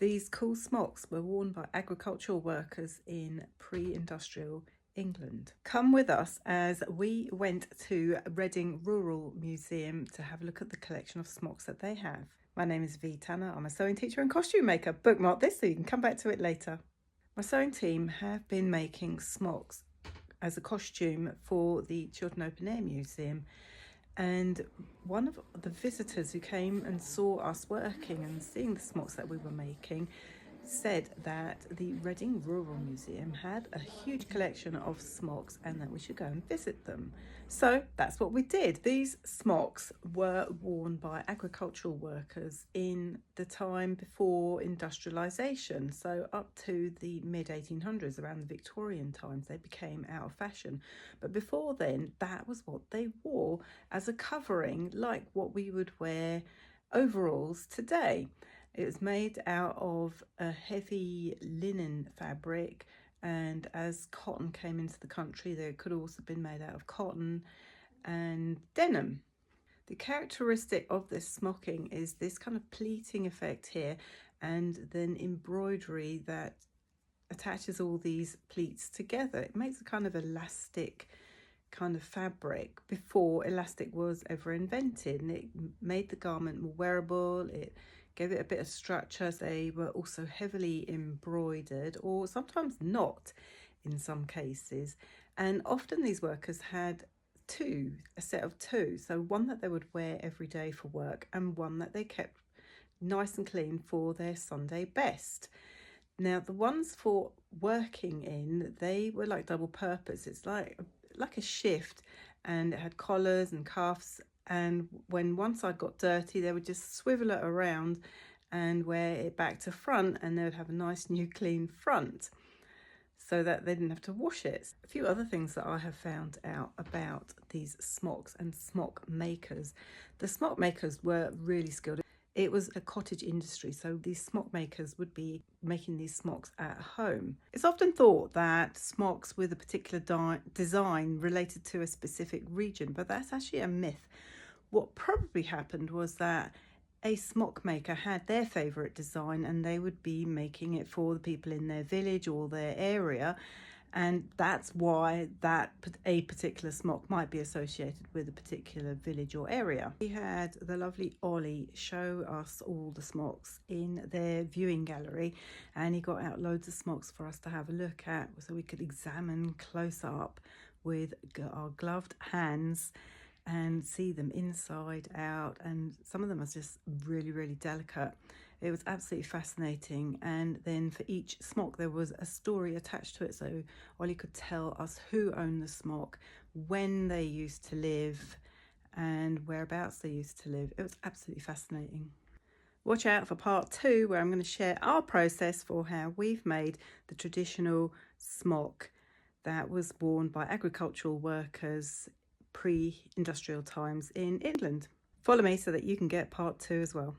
These cool smocks were worn by agricultural workers in pre-industrial England. Come with us as we went to Reading Rural Museum to have a look at the collection of smocks that they have. My name is V. Tanner. I'm a sewing teacher and costume maker. Bookmark this so you can come back to it later. My sewing team have been making smocks as a costume for the Chiltern Open Air Museum, and one of the visitors who came and saw us working and seeing the smocks that we were making said that the Reading Rural Museum had a huge collection of smocks and that we should go and visit them. So that's what we did. These smocks were worn by agricultural workers in the time before industrialisation. So up to the mid-1800s, around the Victorian times, they became out of fashion. But before then, that was what they wore as a covering, like what we would wear overalls today. It was made out of a heavy linen fabric, and as cotton came into the country, they could also have been made out of cotton and denim. The characteristic of this smocking is this kind of pleating effect here, and then embroidery that attaches all these pleats together. It makes a kind of elastic kind of fabric before elastic was ever invented, and it made the garment more wearable. It gave it a bit of structure. They were also heavily embroidered, or sometimes not in some cases, and often these workers had a set of two, so one that they would wear every day for work and one that they kept nice and clean for their Sunday best. Now the ones for working in, they were like double purpose. It's like a shift, and it had collars and cuffs, and when one side got dirty they would just swivel it around and wear it back to front, and they would have a nice new clean front so that they didn't have to wash it. A few other things that I have found out about these smocks and smock makers. The smock makers were really skilled. It was a cottage industry, so these smock makers would be making these smocks at home. It's often thought that smocks with a particular design related to a specific region, but that's actually a myth. What probably happened was that a smock maker had their favourite design and they would be making it for the people in their village or their area, and that's why a particular smock might be associated with a particular village or area. We had the lovely Ollie show us all the smocks in their viewing gallery, and he got out loads of smocks for us to have a look at so we could examine close up with our gloved hands and see them inside out, and some of them are just really, really delicate. It was absolutely fascinating, and then for each smock there was a story attached to it, so Ollie could tell us who owned the smock, when they used to live, and whereabouts they used to live. It was absolutely fascinating. Watch out for part 2, where I'm going to share our process for how we've made the traditional smock that was worn by agricultural workers pre-industrial times in England. Follow me so that you can get part 2 as well.